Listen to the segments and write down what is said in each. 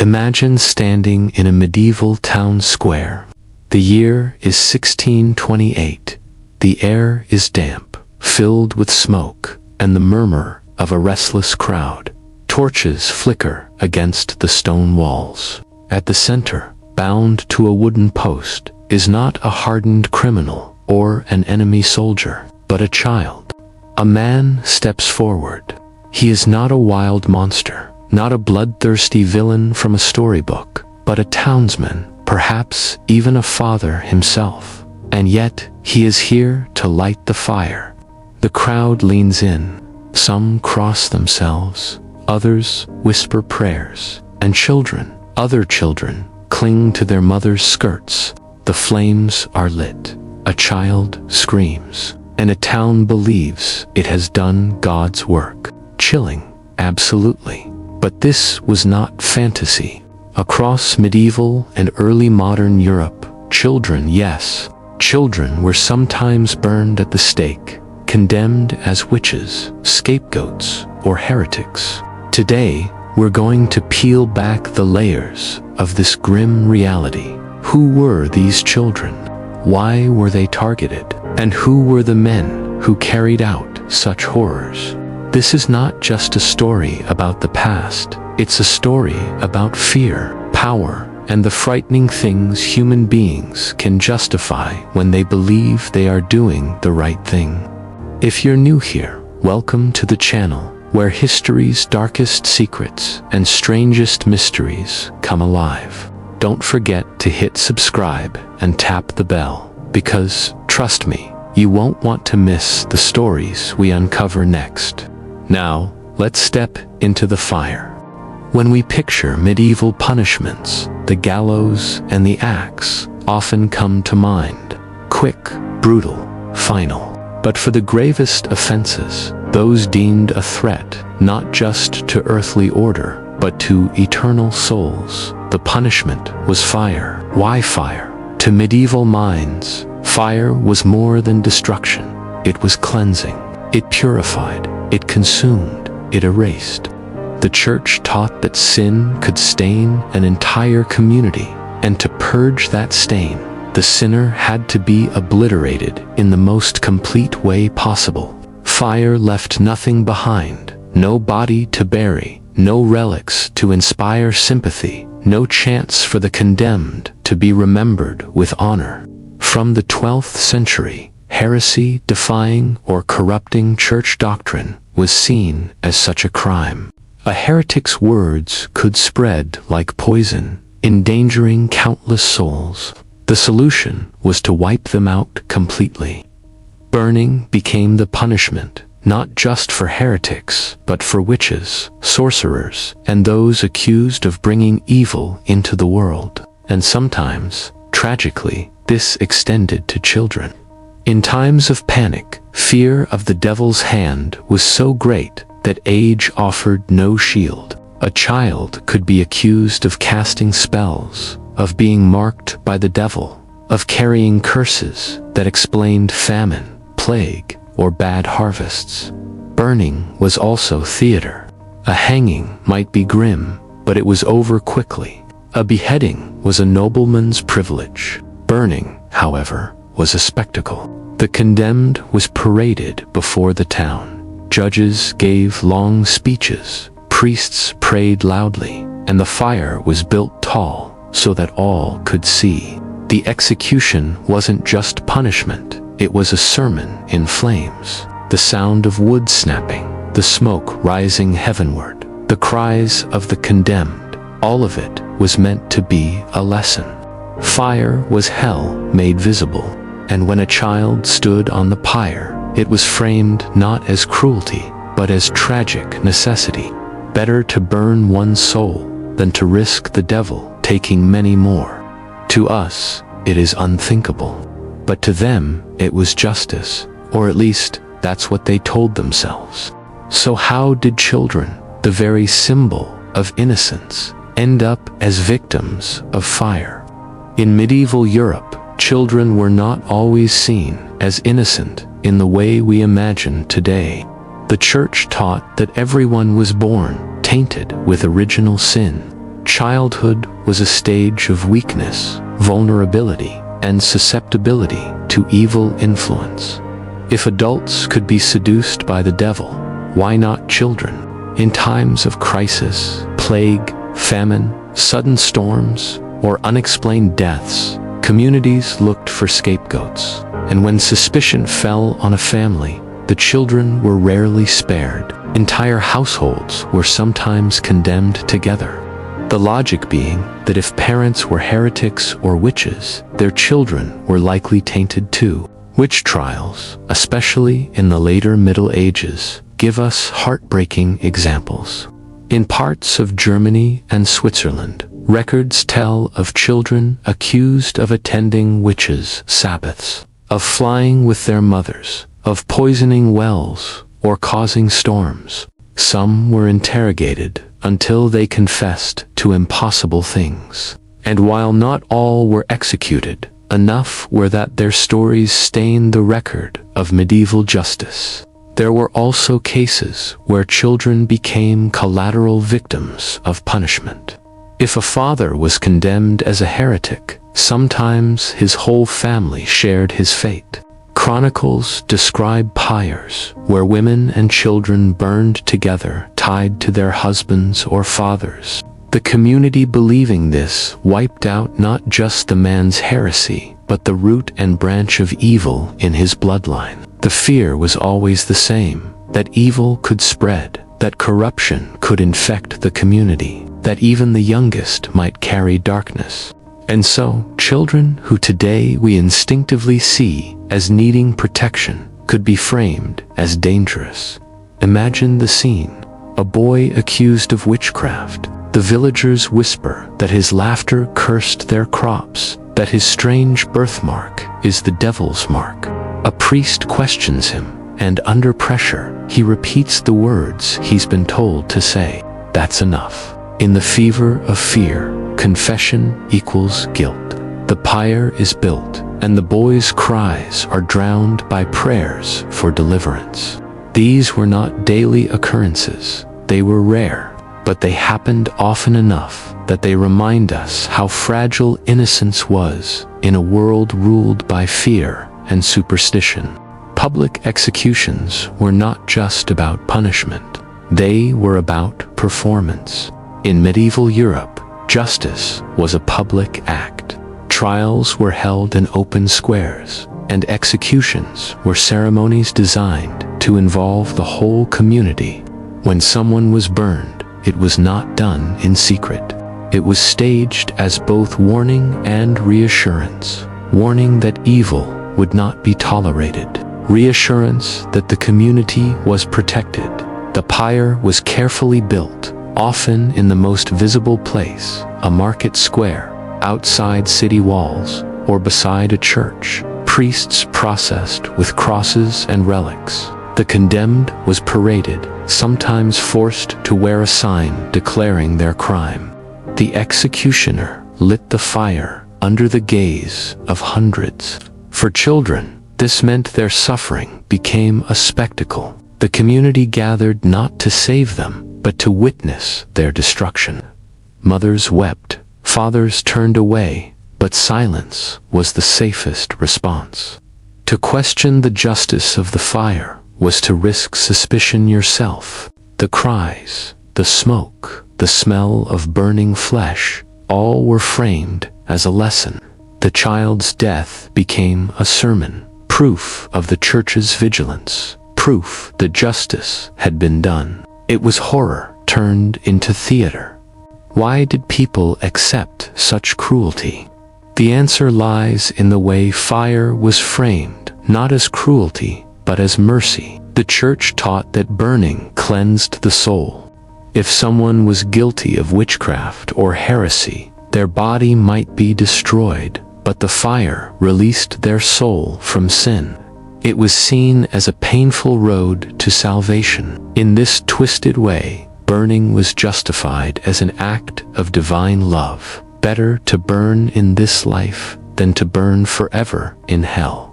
Imagine standing in a medieval town square. The year is 1628. The air is damp, filled with smoke, and the murmur of a restless crowd. Torches flicker against the stone walls. At the center, bound to a wooden post, is not a hardened criminal or an enemy soldier, but a child. A man steps forward. He is not a wild monster, not a bloodthirsty villain from a storybook, but a townsman, perhaps even a father himself. And yet, he is here to light the fire. The crowd leans in. Some cross themselves, others whisper prayers, and other children, cling to their mother's skirts. The flames are lit. A child screams, and a town believes it has done God's work. Chilling, absolutely. But this was not fantasy. Across medieval and early modern Europe, children were sometimes burned at the stake, condemned as witches, scapegoats, or heretics. Today, we're going to peel back the layers of this grim reality. Who were these children? Why were they targeted? And who were the men who carried out such horrors? This is not just a story about the past. It's a story about fear, power, and the frightening things human beings can justify when they believe they are doing the right thing. If you're new here, welcome to the channel where history's darkest secrets and strangest mysteries come alive. Don't forget to hit subscribe and tap the bell, because, trust me, you won't want to miss the stories we uncover next. Now, let's step into the fire. When we picture medieval punishments, the gallows and the axe often come to mind. Quick, brutal, final. But for the gravest offenses, those deemed a threat not just to earthly order, but to eternal souls, the punishment was fire. Why fire? To medieval minds, fire was more than destruction. It was cleansing. It purified. It consumed. It erased. The church taught that sin could stain an entire community, and to purge that stain, the sinner had to be obliterated in the most complete way possible. Fire left nothing behind, no body to bury, no relics to inspire sympathy, no chance for the condemned to be remembered with honor. From the 12th century, heresy defying or corrupting church doctrine was seen as such a crime. A heretic's words could spread like poison, endangering countless souls. The solution was to wipe them out completely. Burning became the punishment, not just for heretics, but for witches, sorcerers, and those accused of bringing evil into the world. And sometimes, tragically, this extended to children. In times of panic, fear of the devil's hand was so great that age offered no shield. A child could be accused of casting spells, of being marked by the devil, of carrying curses that explained famine, plague, or bad harvests. Burning was also theater. A hanging might be grim, but it was over quickly. A beheading was a nobleman's privilege. Burning, however, was a spectacle. The condemned was paraded before the town. Judges gave long speeches, priests prayed loudly, and the fire was built tall so that all could see. The execution wasn't just punishment, it was a sermon in flames. The sound of wood snapping, the smoke rising heavenward, the cries of the condemned, all of it was meant to be a lesson. Fire was hell made visible, and when a child stood on the pyre, it was framed not as cruelty, but as tragic necessity. Better to burn one soul than to risk the devil taking many more. To us, it is unthinkable. But to them, it was justice, or at least, that's what they told themselves. So how did children, the very symbol of innocence, end up as victims of fire? In medieval Europe, children were not always seen as innocent in the way we imagine today. The church taught that everyone was born tainted with original sin. Childhood was a stage of weakness, vulnerability, and susceptibility to evil influence. If adults could be seduced by the devil, why not children? In times of crisis, plague, famine, sudden storms, or unexplained deaths, communities looked for scapegoats. And when suspicion fell on a family, the children were rarely spared. Entire households were sometimes condemned together. The logic being that if parents were heretics or witches, their children were likely tainted too. Witch trials, especially in the later Middle Ages, give us heartbreaking examples. In parts of Germany and Switzerland, records tell of children accused of attending witches' sabbaths, of flying with their mothers, of poisoning wells, or causing storms. Some were interrogated until they confessed to impossible things. And while not all were executed, enough were that their stories stained the record of medieval justice. There were also cases where children became collateral victims of punishment. If a father was condemned as a heretic, sometimes his whole family shared his fate. Chronicles describe pyres where women and children burned together, tied to their husbands or fathers. The community believing this wiped out not just the man's heresy, but the root and branch of evil in his bloodline. The fear was always the same, that evil could spread, that corruption could infect the community, that even the youngest might carry darkness. And so, children who today we instinctively see as needing protection could be framed as dangerous. Imagine the scene: a boy accused of witchcraft. The villagers whisper that his laughter cursed their crops, that his strange birthmark is the devil's mark. A priest questions him, and under pressure, he repeats the words he's been told to say. That's enough. In the fever of fear, confession equals guilt. The pyre is built, and the boy's cries are drowned by prayers for deliverance. These were not daily occurrences. They were rare, but they happened often enough that they remind us how fragile innocence was in a world ruled by fear and superstition. Public executions were not just about punishment. They were about performance. In medieval Europe, justice was a public act. Trials were held in open squares, and executions were ceremonies designed to involve the whole community. When someone was burned, it was not done in secret. It was staged as both warning and reassurance. Warning that evil would not be tolerated. Reassurance that the community was protected. The pyre was carefully built, often in the most visible place, a market square, outside city walls, or beside a church. Priests processed with crosses and relics. The condemned was paraded, sometimes forced to wear a sign declaring their crime. The executioner lit the fire under the gaze of hundreds. For children, this meant their suffering became a spectacle. The community gathered not to save them, but to witness their destruction. Mothers wept, fathers turned away, but silence was the safest response. To question the justice of the fire was to risk suspicion yourself. The cries, the smoke, the smell of burning flesh, all were framed as a lesson. The child's death became a sermon, proof of the church's vigilance, proof that justice had been done. It was horror turned into theater. Why did people accept such cruelty? The answer lies in the way fire was framed, not as cruelty, but as mercy. The church taught that burning cleansed the soul. If someone was guilty of witchcraft or heresy, their body might be destroyed, but the fire released their soul from sin. It was seen as a painful road to salvation. In this twisted way, burning was justified as an act of divine love. Better to burn in this life than to burn forever in hell.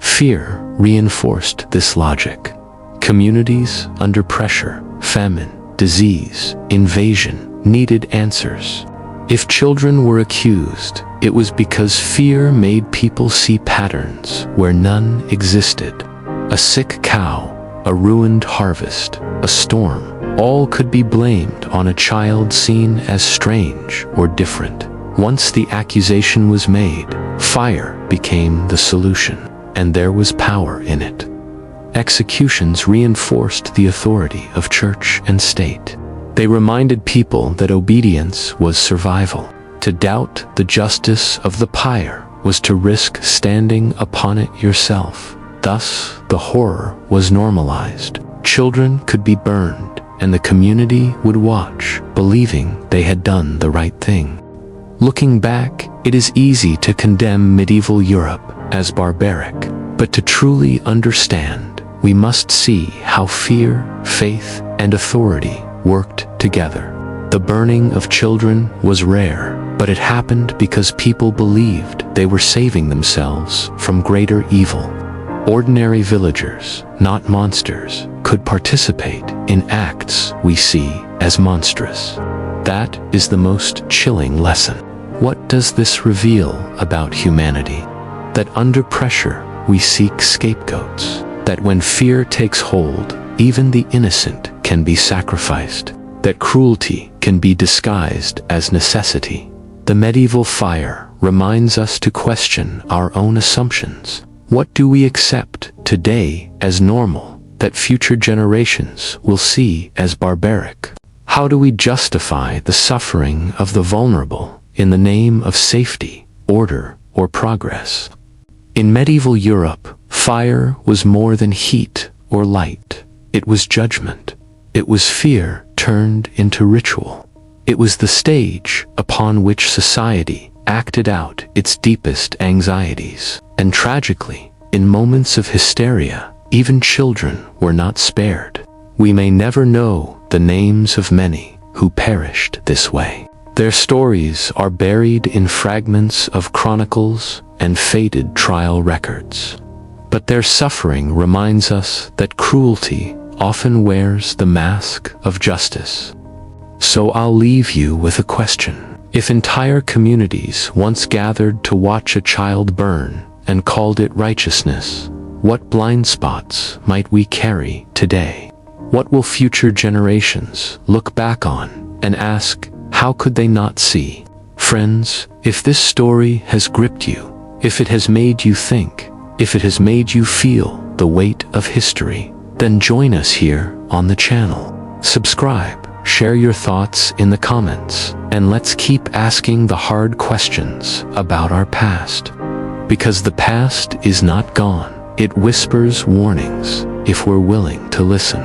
Fear reinforced this logic. Communities under pressure, famine, disease, invasion, needed answers. If children were accused, it was because fear made people see patterns where none existed. A sick cow, a ruined harvest, a storm, all could be blamed on a child seen as strange or different. Once the accusation was made, fire became the solution, and there was power in it. Executions reinforced the authority of church and state. They reminded people that obedience was survival. To doubt the justice of the pyre was to risk standing upon it yourself. Thus, the horror was normalized. Children could be burned, and the community would watch, believing they had done the right thing. Looking back, it is easy to condemn medieval Europe as barbaric, but to truly understand, we must see how fear, faith, and authority worked together. The burning of children was rare, but it happened because people believed they were saving themselves from greater evil. Ordinary villagers, not monsters, could participate in acts we see as monstrous. That is the most chilling lesson. What does this reveal about humanity? That under pressure, we seek scapegoats. That when fear takes hold, even the innocent can be sacrificed. That cruelty can be disguised as necessity. The medieval fire reminds us to question our own assumptions. What do we accept today as normal that future generations will see as barbaric? How do we justify the suffering of the vulnerable in the name of safety, order, or progress? In medieval Europe, fire was more than heat or light. It was judgment. It was fear turned into ritual. It was the stage upon which society acted out its deepest anxieties. And tragically, in moments of hysteria, even children were not spared. We may never know the names of many who perished this way. Their stories are buried in fragments of chronicles and faded trial records. But their suffering reminds us that cruelty often wears the mask of justice. So I'll leave you with a question. If entire communities once gathered to watch a child burn and called it righteousness, what blind spots might we carry today? What will future generations look back on and ask, how could they not see? Friends, if this story has gripped you, if it has made you think, if it has made you feel the weight of history, then join us here on the channel. Subscribe, share your thoughts in the comments, and let's keep asking the hard questions about our past. Because the past is not gone, it whispers warnings if we're willing to listen.